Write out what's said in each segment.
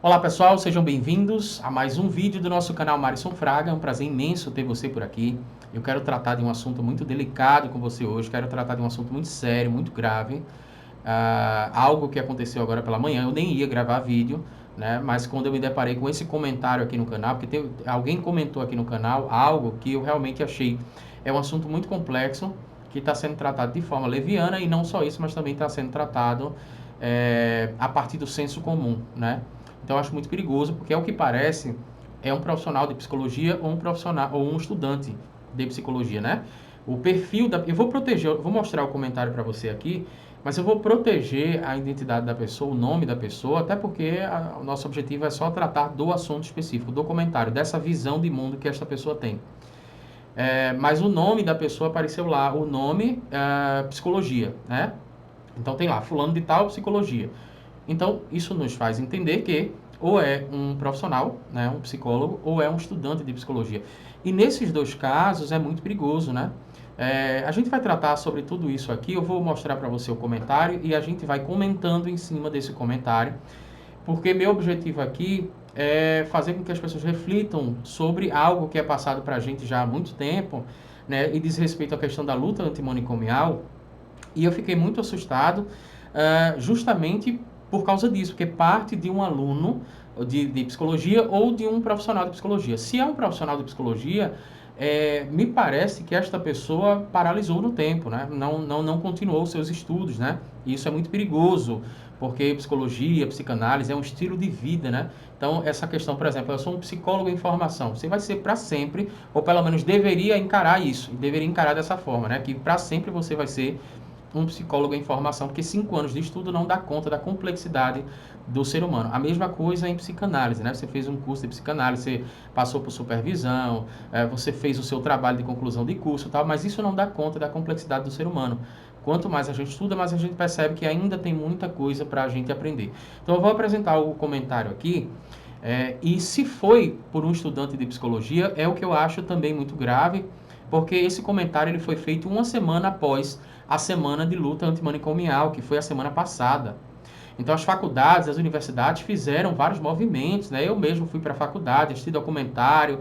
Olá pessoal, sejam bem-vindos a mais um vídeo do nosso canal Marisson Fraga. É um prazer imenso ter você por aqui. Eu quero tratar de um assunto muito delicado com você hoje, quero tratar de um assunto muito sério, muito grave. Algo que aconteceu agora pela manhã, eu nem ia gravar vídeo, né? Mas quando eu me deparei com esse comentário aqui no canal, porque alguém comentou aqui no canal algo que eu realmente achei é um assunto muito complexo, que está sendo tratado de forma leviana, e não só isso, mas também está sendo tratado a partir do senso comum, né? Então eu acho muito perigoso, porque ao que parece é um profissional de psicologia ou um profissional ou um estudante de psicologia, né? O perfil da eu vou proteger, eu vou mostrar o comentário para você aqui, mas eu vou proteger a identidade da pessoa, o nome da pessoa, até porque o nosso objetivo é só tratar do assunto específico, do comentário, dessa visão de mundo que esta pessoa tem. Mas o nome da pessoa apareceu lá, o nome psicologia, né? Então tem lá, fulano de tal, psicologia. Então, isso nos faz entender que ou é um profissional, né, um psicólogo, ou é um estudante de psicologia. E nesses dois casos é muito perigoso, né? A gente vai tratar sobre tudo isso aqui, eu vou mostrar para você o comentário e a gente vai comentando em cima desse comentário, porque meu objetivo aqui é fazer com que as pessoas reflitam sobre algo que é passado para a gente já há muito tempo, né, e diz respeito à questão da luta antimanicomial. E eu fiquei muito assustado, justamente por causa disso, porque parte de um aluno de psicologia ou de um profissional de psicologia. Se é um profissional de psicologia, me parece que esta pessoa paralisou no tempo, né? Não continuou seus estudos, né? E isso é muito perigoso, porque psicologia, psicanálise é um estilo de vida, né? Então, essa questão, por exemplo, eu sou um psicólogo em formação, você vai ser para sempre, ou pelo menos deveria encarar isso, deveria encarar dessa forma, né? Que para sempre você vai ser um psicólogo em formação, porque 5 anos de estudo não dá conta da complexidade do ser humano. A mesma coisa em psicanálise, né? Você fez um curso de psicanálise, você passou por supervisão, você fez o seu trabalho de conclusão de curso e tal, mas isso não dá conta da complexidade do ser humano. Quanto mais a gente estuda, mais a gente percebe que ainda tem muita coisa para a gente aprender. Então eu vou apresentar o comentário aqui, e se foi por um estudante de psicologia, é o que eu acho também muito grave, porque esse comentário ele foi feito uma semana após a semana de luta antimanicomial, que foi a semana passada. Então, as faculdades, as universidades fizeram vários movimentos, né? Eu mesmo fui para a faculdade, assisti documentário,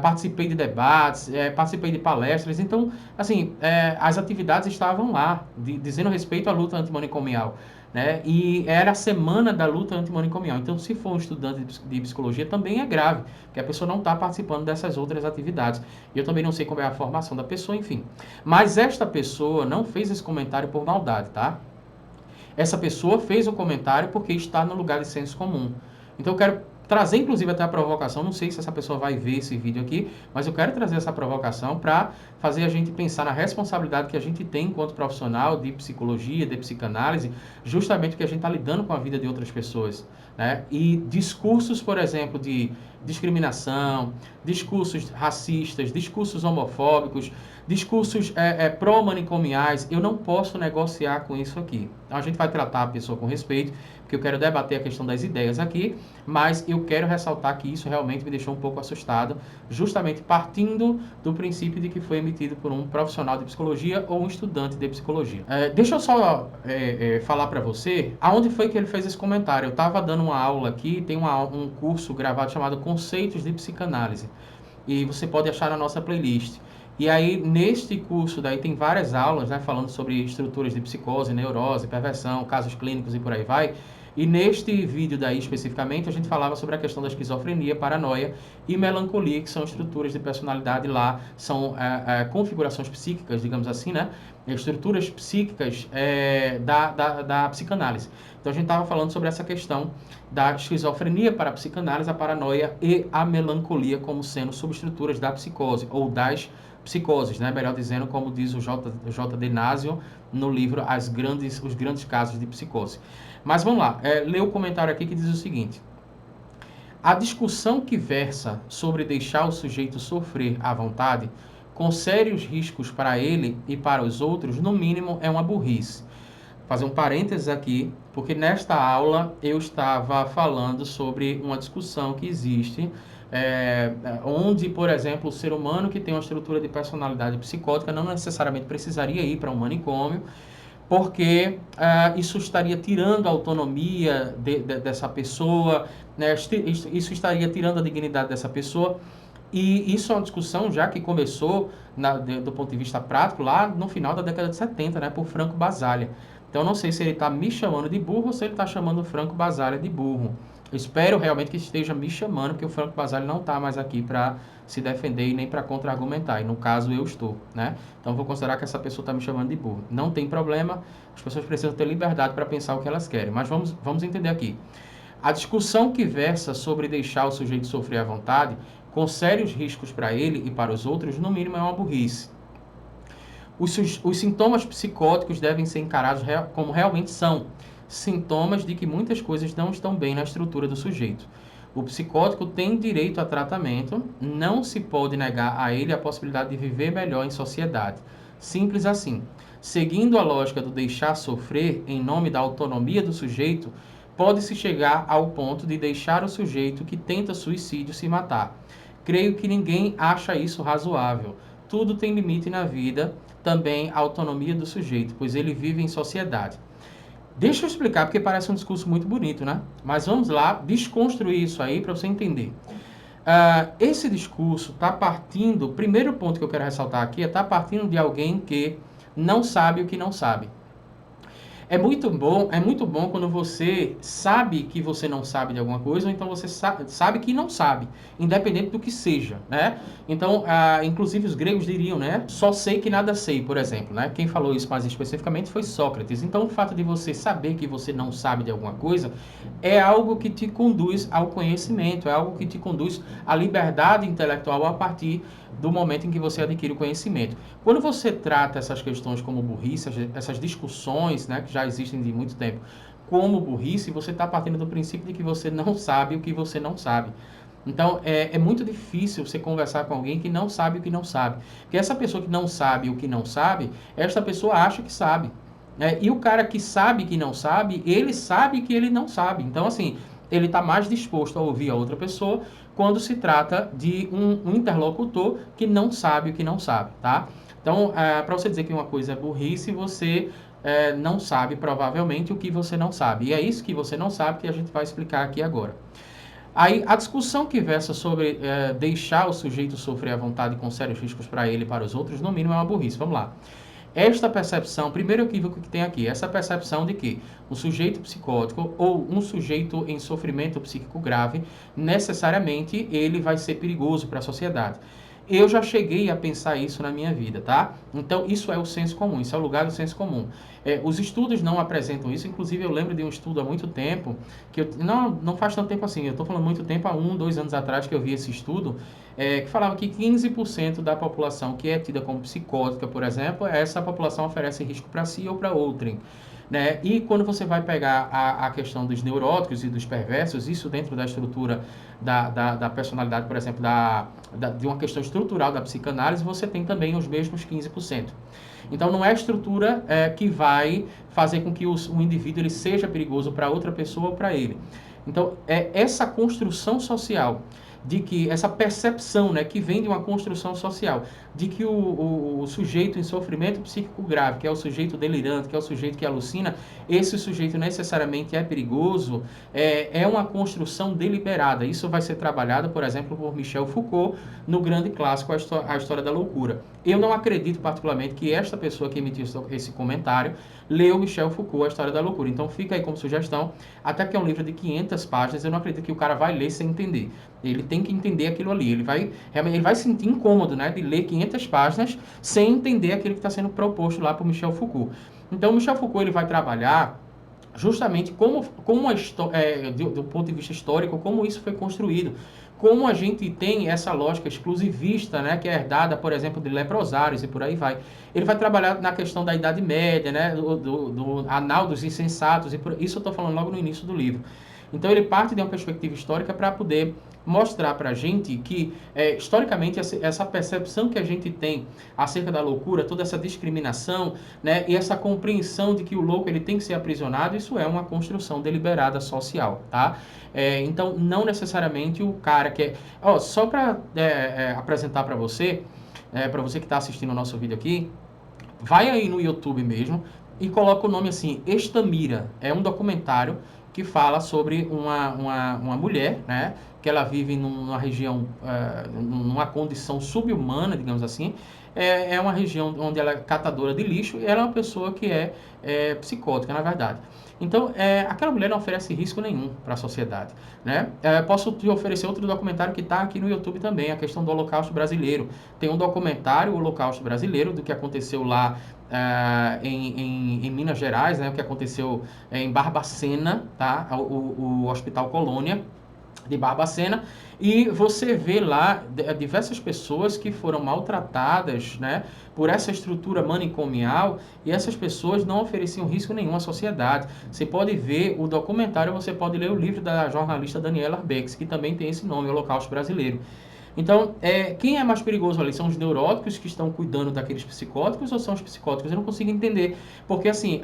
participei de debates, participei de palestras. Então, assim, as atividades estavam lá, dizendo respeito à luta antimanicomial, né? E era a semana da luta antimanicomial. Então, se for um estudante de psicologia, também é grave, porque a pessoa não está participando dessas outras atividades. E eu também não sei como é a formação da pessoa, enfim. Mas esta pessoa não fez esse comentário por maldade, tá? Essa pessoa fez o comentário porque está no lugar de senso comum. Então eu quero trazer, inclusive, até a provocação. Não sei se essa pessoa vai ver esse vídeo aqui, mas eu quero trazer essa provocação para fazer a gente pensar na responsabilidade que a gente tem enquanto profissional de psicologia, de psicanálise, justamente porque a gente está lidando com a vida de outras pessoas, né? E discursos, por exemplo, de discriminação, discursos racistas, discursos homofóbicos, discursos pró-manicomiais, eu não posso negociar com isso aqui. Então a gente vai tratar a pessoa com respeito, porque eu quero debater a questão das ideias aqui, mas eu quero ressaltar que isso realmente me deixou um pouco assustado, justamente partindo do princípio de que foi emitido por um profissional de psicologia ou um estudante de psicologia. Deixa eu só falar para você aonde foi que ele fez esse comentário. Eu estava dando uma aula aqui, tem um curso gravado chamado Conceitos de Psicanálise, e você pode achar na nossa playlist. E aí, neste curso, daí tem várias aulas, né, falando sobre estruturas de psicose, neurose, perversão, casos clínicos e por aí vai. E neste vídeo daí, especificamente, a gente falava sobre a questão da esquizofrenia, paranoia e melancolia, que são estruturas de personalidade lá, são configurações psíquicas, digamos assim, né? Estruturas psíquicas da psicanálise. Então, a gente estava falando sobre essa questão da esquizofrenia para a psicanálise, a paranoia e a melancolia como sendo subestruturas da psicose, ou das psicoses, né? Melhor dizendo, como diz o J.D. Nasio no livro Os Grandes Casos de Psicose. Mas vamos lá, lê o comentário aqui que diz o seguinte: a discussão que versa sobre deixar o sujeito sofrer à vontade, com sérios riscos para ele e para os outros, no mínimo é uma burrice. Vou fazer um parênteses aqui, porque nesta aula eu estava falando sobre uma discussão que existe, onde, por exemplo, o ser humano que tem uma estrutura de personalidade psicótica não necessariamente precisaria ir para um manicômio, porque isso estaria tirando a autonomia dessa pessoa, né? Isso estaria tirando a dignidade dessa pessoa. E isso é uma discussão já que começou, do ponto de vista prático, lá no final da década de 70, né, por Franco Basaglia. Então, eu não sei se ele está me chamando de burro ou se ele está chamando o Franco Basaglia de burro. Eu espero realmente que esteja me chamando, porque o Franco Basaglia não está mais aqui para se defender e nem para contra-argumentar. E no caso, eu estou, né? Então, eu vou considerar que essa pessoa está me chamando de burro. Não tem problema, as pessoas precisam ter liberdade para pensar o que elas querem. Mas vamos entender aqui. A discussão que versa sobre deixar o sujeito sofrer à vontade, com sérios riscos para ele e para os outros, no mínimo é uma burrice. Os sintomas psicóticos devem ser encarados como realmente são, sintomas de que muitas coisas não estão bem na estrutura do sujeito. O psicótico tem direito a tratamento, não se pode negar a ele a possibilidade de viver melhor em sociedade. Simples assim. Seguindo a lógica do deixar sofrer em nome da autonomia do sujeito, pode-se chegar ao ponto de deixar o sujeito que tenta suicídio se matar. Creio que ninguém acha isso razoável. Tudo tem limite na vida, também a autonomia do sujeito, pois ele vive em sociedade. Deixa eu explicar, porque parece um discurso muito bonito, né? Mas vamos lá desconstruir isso aí para você entender. Esse discurso está partindo, o primeiro ponto que eu quero ressaltar aqui está partindo de alguém que não sabe o que não sabe. É muito bom quando você sabe que você não sabe de alguma coisa, ou então você sabe que não sabe, independente do que seja, né? Então, inclusive os gregos diriam, né? Só sei que nada sei, por exemplo, né? Quem falou isso mais especificamente foi Sócrates. Então, o fato de você saber que você não sabe de alguma coisa é algo que te conduz ao conhecimento, é algo que te conduz à liberdade intelectual a partir do momento em que você adquire o conhecimento. Quando você trata essas questões como burrice, essas discussões, né, que já existem de muito tempo, como burrice, você está partindo do princípio de que você não sabe o que você não sabe. Então, é muito difícil você conversar com alguém que não sabe o que não sabe. Porque essa pessoa que não sabe o que não sabe, esta pessoa acha que sabe. Né? E o cara que sabe que não sabe, ele sabe que ele não sabe. Então, assim, ele está mais disposto a ouvir a outra pessoa quando se trata de um interlocutor que não sabe o que não sabe, tá? Então, para você dizer que uma coisa é burrice, você não sabe provavelmente o que você não sabe. E é isso que você não sabe que a gente vai explicar aqui agora. Aí, a discussão que versa sobre deixar o sujeito sofrer à vontade com sérios riscos para ele e para os outros, no mínimo é uma burrice. Vamos lá. Esta percepção, primeiro equívoco que tem aqui, essa percepção de que um sujeito psicótico ou um sujeito em sofrimento psíquico grave, necessariamente ele vai ser perigoso para a sociedade. Eu já cheguei a pensar isso na minha vida, tá? Então, isso é o senso comum, isso é o lugar do senso comum. Os estudos não apresentam isso, inclusive eu lembro de um estudo há muito tempo, não faz tanto tempo assim, eu estou falando muito tempo, há 2 anos atrás que eu vi esse estudo, que falava que 15% da população que é tida como psicótica, por exemplo, essa população oferece risco para si ou para outrem. Né? E quando você vai pegar a questão dos neuróticos e dos perversos, isso dentro da estrutura da personalidade, por exemplo, de uma questão estrutural da psicanálise, você tem também os mesmos 15%. Então, não é a estrutura que vai fazer com que o indivíduo ele seja perigoso para outra pessoa ou para ele. Então, é essa construção social de que essa percepção, né, que vem de uma construção social, de que o sujeito em sofrimento psíquico grave, que é o sujeito delirante, que é o sujeito que alucina, esse sujeito necessariamente é perigoso, é uma construção deliberada. Isso vai ser trabalhado, por exemplo, por Michel Foucault, no grande clássico A História da Loucura. Eu não acredito particularmente que esta pessoa que emitiu esse comentário leu Michel Foucault, A História da Loucura. Então fica aí como sugestão, até que é um livro de 500 páginas, eu não acredito que o cara vai ler sem entender. Ele tem que entender aquilo ali. Ele vai sentir incômodo, né, de ler 500 páginas sem entender aquilo que está sendo proposto lá por Michel Foucault. Então, Michel Foucault ele vai trabalhar justamente do ponto de vista histórico, como isso foi construído. Como a gente tem essa lógica exclusivista, né, que é herdada, por exemplo, de leprosários e por aí vai. Ele vai trabalhar na questão da Idade Média, né, do Anal dos Insensatos, isso eu estou falando logo no início do livro. Então, ele parte de uma perspectiva histórica para poder mostrar para a gente que, historicamente, essa percepção que a gente tem acerca da loucura, toda essa discriminação, né, e essa compreensão de que o louco ele tem que ser aprisionado, isso é uma construção deliberada social, tá? Então, não necessariamente o cara que só para apresentar para você que está assistindo o nosso vídeo aqui, vai aí no YouTube mesmo, e coloca o nome assim, Estamira. É um documentário que fala sobre uma mulher, né, que ela vive numa região, numa condição subhumana, digamos assim. É uma região onde ela é catadora de lixo e ela é uma pessoa que é psicótica, na verdade. Então, aquela mulher não oferece risco nenhum para a sociedade, né? Posso te oferecer outro documentário que está aqui no YouTube também, a questão do Holocausto Brasileiro. Tem um documentário, o Holocausto Brasileiro, do que aconteceu lá em Minas Gerais, né? O que aconteceu em Barbacena, tá? O Hospital Colônia de Barbacena, e você vê lá diversas pessoas que foram maltratadas, né, por essa estrutura manicomial, e essas pessoas não ofereciam risco nenhum à sociedade. Você pode ver o documentário, você pode ler o livro da jornalista Daniela Arbex, que também tem esse nome, Holocausto Brasileiro. Então, quem é mais perigoso ali? São os neuróticos que estão cuidando daqueles psicóticos ou são os psicóticos? Eu não consigo entender. Porque, assim,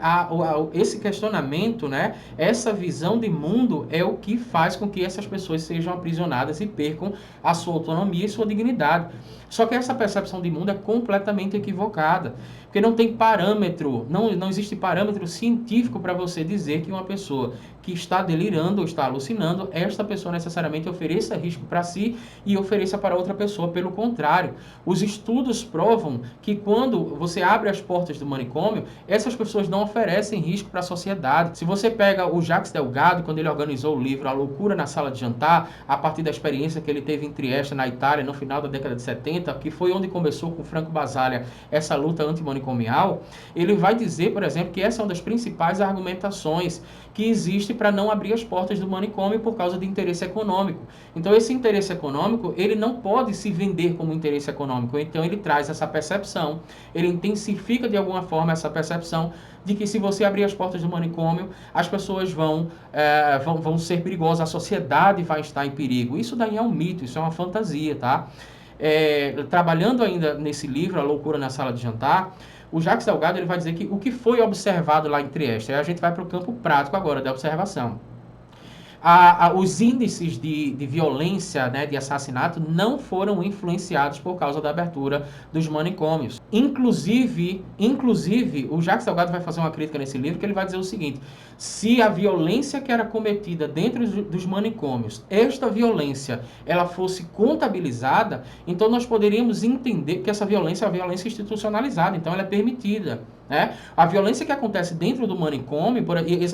esse questionamento, né, essa visão de mundo é o que faz com que essas pessoas sejam aprisionadas e percam a sua autonomia e sua dignidade. Só que essa percepção de mundo é completamente equivocada. Porque não tem parâmetro, não existe parâmetro científico para você dizer que uma pessoa que está delirando ou está alucinando, esta pessoa necessariamente ofereça risco para si e ofereça para outra pessoa. Pelo contrário, os estudos provam que quando você abre as portas do manicômio, essas pessoas não oferecem risco para a sociedade. Se você pega o Jacques Delgado, quando ele organizou o livro A Loucura na Sala de Jantar, a partir da experiência que ele teve em Trieste, na Itália, no final da década de 70, que foi onde começou com Franco Basaglia essa luta antimanicomial, ele vai dizer, por exemplo, que essa é uma das principais argumentações que existe para não abrir as portas do manicômio por causa de interesse econômico. Então, esse interesse econômico, ele não pode se vender como interesse econômico. Então, ele traz essa percepção, ele intensifica de alguma forma essa percepção de que se você abrir as portas do manicômio, as pessoas vão ser perigosas, a sociedade vai estar em perigo. Isso daí é um mito, isso é uma fantasia, tá? Trabalhando ainda nesse livro, A Loucura na Sala de Jantar, o Jacques Delgado ele vai dizer que o que foi observado lá em Trieste, aí a gente vai para o campo prático agora da observação. Os índices de violência, né, de assassinato, não foram influenciados por causa da abertura dos manicômios. Inclusive, o Jacques Delgado vai fazer uma crítica nesse livro, que ele vai dizer o seguinte: se a violência que era cometida dentro dos manicômios, esta violência, ela fosse contabilizada, então nós poderíamos entender que essa violência é uma violência institucionalizada, então ela é permitida. Né? A violência que acontece dentro do manicômio,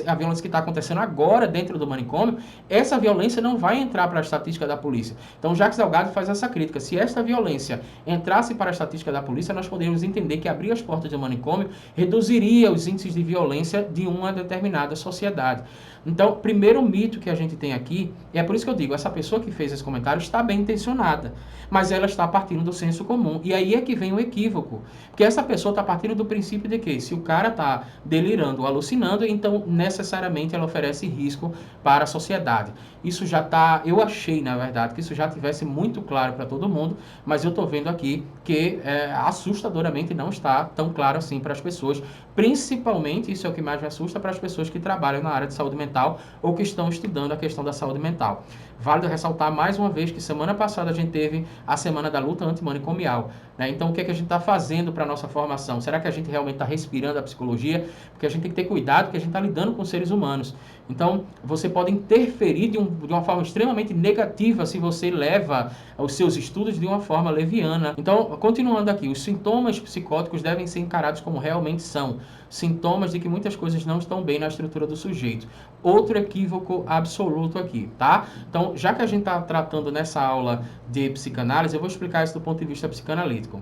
a violência que está acontecendo agora dentro do manicômio, essa violência não vai entrar para a estatística da polícia. Então, Jacques Delgado faz essa crítica. Se esta violência entrasse para a estatística da polícia, nós poderíamos entender que abrir as portas do manicômio reduziria os índices de violência de uma determinada sociedade. Então, primeiro mito que a gente tem aqui, e é por isso que eu digo, essa pessoa que fez esse comentário está bem intencionada, mas ela está partindo do senso comum. E aí é que vem o equívoco. Porque essa pessoa está partindo do princípio de que se o cara está delirando ou alucinando, então necessariamente ela oferece risco para a sociedade. Isso já está, eu achei, na verdade, que isso já tivesse muito claro para todo mundo, mas eu estou vendo aqui que assustadoramente não está tão claro assim para as pessoas, principalmente, isso é o que mais me assusta, para as pessoas que trabalham na área de saúde mental ou que estão estudando a questão da saúde mental. Válido ressaltar mais uma vez que semana passada a gente teve a Semana da Luta Antimanicomial, né? Então, o que é que a gente está fazendo para a nossa formação? Será que a gente realmente está respirando a psicologia? Porque a gente tem que ter cuidado, porque a gente está lidando com seres humanos. Então, você pode interferir de uma forma extremamente negativa se você leva os seus estudos de uma forma leviana. Então, continuando aqui, os sintomas psicóticos devem ser encarados como realmente são. Sintomas de que muitas coisas não estão bem na estrutura do sujeito. Outro equívoco absoluto aqui, tá? Então, já que a gente está tratando nessa aula de psicanálise, eu vou explicar isso do ponto de vista psicanalítico.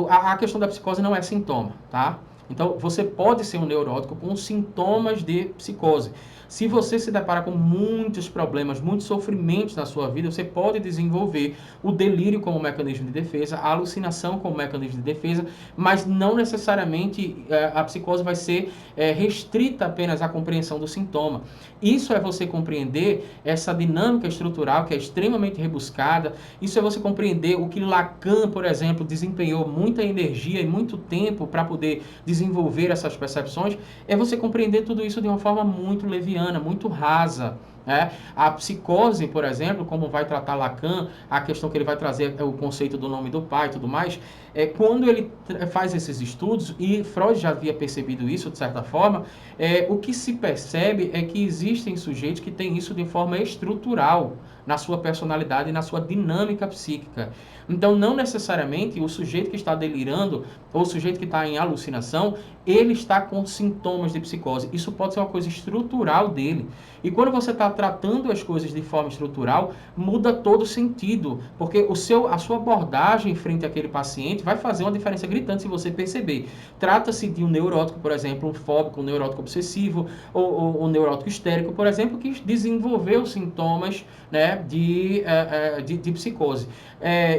A questão da psicose não é sintoma, tá? Então, você pode ser um neurótico com sintomas de psicose. Se você se depara com muitos problemas, muitos sofrimentos na sua vida, você pode desenvolver o delírio como mecanismo de defesa, a alucinação como mecanismo de defesa, mas não necessariamente a psicose vai ser restrita apenas à compreensão do sintoma. Isso é você compreender essa dinâmica estrutural que é extremamente rebuscada. Isso é você compreender o que Lacan, por exemplo, desempenhou muita energia e muito tempo para poder desenvolver essas percepções. É você compreender tudo isso de uma forma muito leviana, muito rasa. A psicose, por exemplo, como vai tratar Lacan, a questão que ele vai trazer é o conceito do nome do pai e tudo mais, quando ele faz esses estudos, e Freud já havia percebido isso de certa forma, o que se percebe é que existem sujeitos que têm isso de forma estrutural na sua personalidade e na sua dinâmica psíquica. Então, não necessariamente o sujeito que está delirando ou o sujeito que está em alucinação, ele está com sintomas de psicose. Isso pode ser uma coisa estrutural dele. E quando você está tratando as coisas de forma estrutural, muda todo o sentido, porque a sua abordagem frente àquele paciente vai fazer uma diferença gritante se você perceber. Trata-se de um neurótico, por exemplo, um fóbico, um neurótico obsessivo, ou um neurótico histérico, por exemplo, que desenvolveu sintomas, né, de psicose.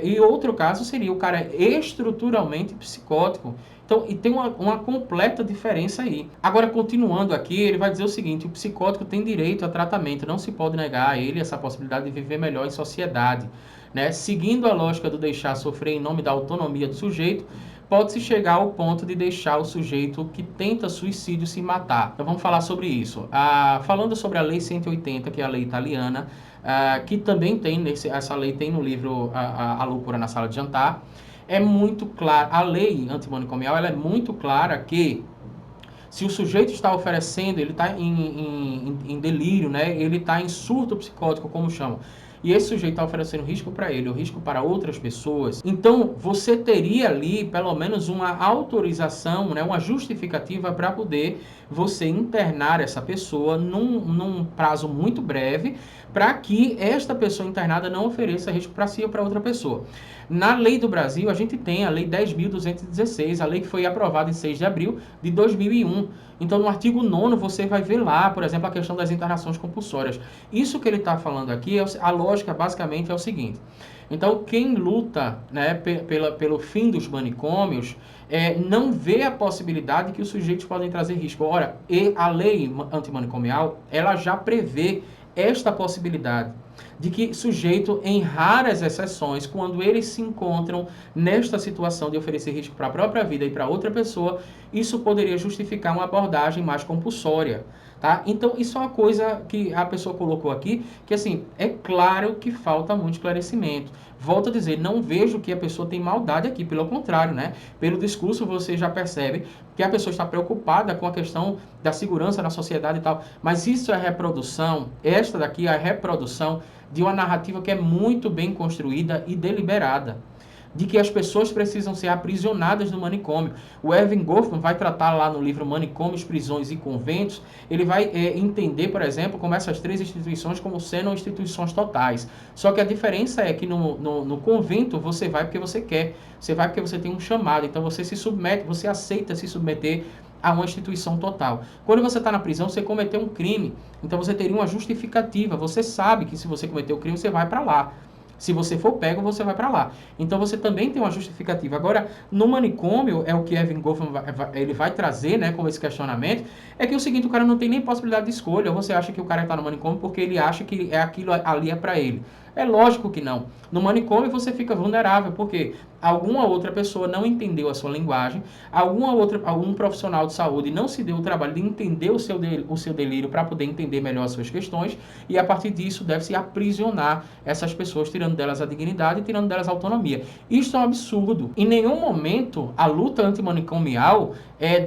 E outro caso seria o cara estruturalmente psicótico. Então, e tem uma completa diferença aí. Agora, continuando aqui, ele vai dizer o seguinte: o psicótico tem direito a tratamento, não se pode negar a ele essa possibilidade de viver melhor em sociedade. Né? Seguindo a lógica do deixar sofrer em nome da autonomia do sujeito, pode-se chegar ao ponto de deixar o sujeito que tenta suicídio se matar. Então, vamos falar sobre isso. Falando sobre a Lei 180, que é a lei italiana, que também tem, essa lei tem no livro A Loucura na Sala de Jantar, é muito claro, a lei antimanicomial, ela é muito clara que se o sujeito está oferecendo, ele está em delírio, né? Ele está em surto psicótico, como chamam, e esse sujeito está oferecendo risco para ele, ou risco para outras pessoas, então você teria ali pelo menos uma autorização, né? Uma justificativa para poder você internar essa pessoa num prazo muito breve, para que esta pessoa internada não ofereça risco para si ou para outra pessoa. Na lei do Brasil, a gente tem a Lei 10.216, a lei que foi aprovada em 6 de abril de 2001. Então, no artigo 9º, você vai ver lá, por exemplo, a questão das internações compulsórias. Isso que ele está falando aqui, a lógica basicamente é o seguinte. Então, quem luta, né, pelo fim dos manicômios, não vê a possibilidade que os sujeitos podem trazer risco. Ora, e a lei antimanicomial, ela já prevê esta possibilidade de que sujeito, em raras exceções, quando eles se encontram nesta situação de oferecer risco para a própria vida e para outra pessoa, isso poderia justificar uma abordagem mais compulsória. Tá? Então, isso é uma coisa que a pessoa colocou aqui, que assim, é claro que falta muito esclarecimento. Volto a dizer, não vejo que a pessoa tem maldade aqui, pelo contrário, né? Pelo discurso você já percebe que a pessoa está preocupada com a questão da segurança na sociedade e tal, mas isso é reprodução, esta daqui é a reprodução de uma narrativa que é muito bem construída e deliberada, de que as pessoas precisam ser aprisionadas no manicômio. O Erving Goffman vai tratar lá no livro Manicômios, Prisões e Conventos, ele vai entender, por exemplo, como essas três instituições como sendo instituições totais. Só que a diferença é que no convento você vai porque você quer, você vai porque você tem um chamado, então você se submete, você aceita se submeter a uma instituição total. Quando você está na prisão, você cometeu um crime, então você teria uma justificativa, você sabe que se você cometeu o crime, você vai para lá. Se você for pego, você vai para lá. Então, você também tem uma justificativa. Agora, no manicômio, é o que Erving Goffman ele vai trazer, né, como esse questionamento, é que é o seguinte, o cara não tem nem possibilidade de escolha. Ou você acha que o cara está no manicômio porque ele acha que aquilo ali é para ele. É lógico que não. No manicômio, você fica vulnerável, porque alguma outra pessoa não entendeu a sua linguagem, algum profissional de saúde não se deu o trabalho de entender o seu delírio para poder entender melhor as suas questões, e a partir disso deve-se aprisionar essas pessoas, tirando delas a dignidade e tirando delas a autonomia. Isso é um absurdo. Em nenhum momento a luta antimanicomial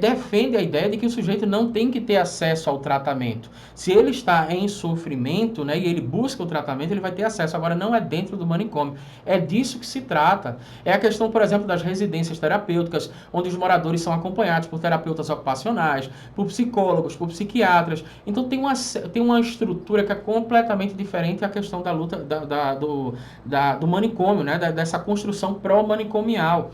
defende a ideia de que o sujeito não tem que ter acesso ao tratamento. Se ele está em sofrimento, né, e ele busca o tratamento, ele vai ter acesso. Agora, não é dentro do manicômio. É disso que se trata. É a questão, por exemplo, das residências terapêuticas, onde os moradores são acompanhados por terapeutas ocupacionais, por psicólogos, por psiquiatras. Então, tem uma estrutura que é completamente diferente da questão da luta do manicômio, né, dessa construção pró-manicomial.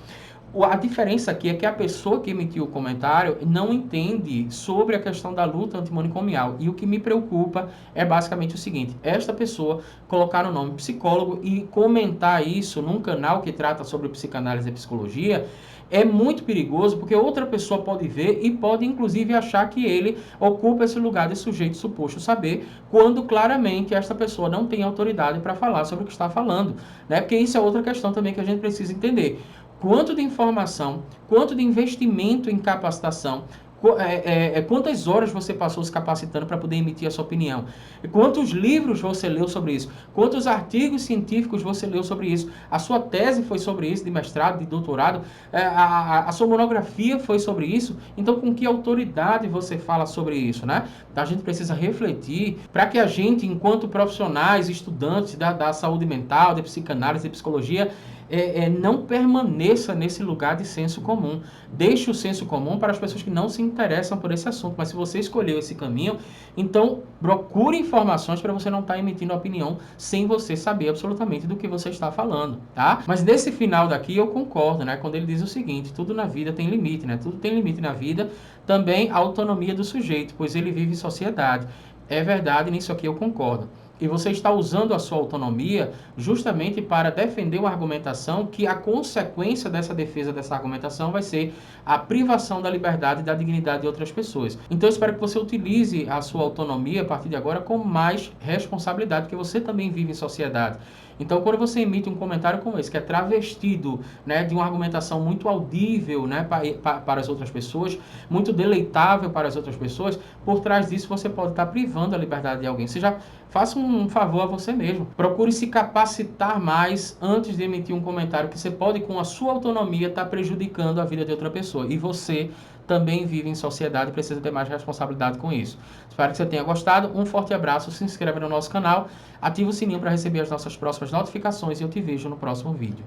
A diferença aqui é que a pessoa que emitiu o comentário não entende sobre a questão da luta antimanicomial. E o que me preocupa é basicamente o seguinte: esta pessoa colocar o nome psicólogo e comentar isso num canal que trata sobre psicanálise e psicologia é muito perigoso, porque outra pessoa pode ver e pode inclusive achar que ele ocupa esse lugar de sujeito suposto saber, quando claramente esta pessoa não tem autoridade para falar sobre o que está falando, né? Porque isso é outra questão também que a gente precisa entender. Quanto de informação, quanto de investimento em capacitação, Quantas horas você passou se capacitando para poder emitir a sua opinião? Quantos livros você leu sobre isso? Quantos artigos científicos você leu sobre isso? A sua tese foi sobre isso, de mestrado, de doutorado? A sua monografia foi sobre isso? Então, com que autoridade você fala sobre isso, né? Então, a gente precisa refletir para que a gente, enquanto profissionais, estudantes da saúde mental, de psicanálise, de psicologia, não permaneça nesse lugar de senso comum. Deixe o senso comum para as pessoas que não se interessam por esse assunto. Mas se você escolheu esse caminho, então procure informações para você não estar emitindo opinião sem você saber absolutamente do que você está falando, tá? Mas nesse final daqui eu concordo, né? Quando ele diz o seguinte: tudo na vida tem limite, né? Tudo tem limite na vida, também a autonomia do sujeito, pois ele vive em sociedade. É verdade, nisso aqui eu concordo. E você está usando a sua autonomia justamente para defender uma argumentação que a consequência dessa defesa dessa argumentação vai ser a privação da liberdade e da dignidade de outras pessoas. Então eu espero que você utilize a sua autonomia a partir de agora com mais responsabilidade, porque você também vive em sociedade. Então, quando você emite um comentário como esse, que é travestido, né, de uma argumentação muito audível, né, para as outras pessoas, muito deleitável para as outras pessoas, por trás disso você pode estar privando a liberdade de alguém. Você já faça um favor a você mesmo. Procure se capacitar mais antes de emitir um comentário que você pode, com a sua autonomia, estar prejudicando a vida de outra pessoa. E você também vive em sociedade e precisa ter mais responsabilidade com isso. Espero que você tenha gostado. Um forte abraço, se inscreva no nosso canal, ative o sininho para receber as nossas próximas notificações e eu te vejo no próximo vídeo.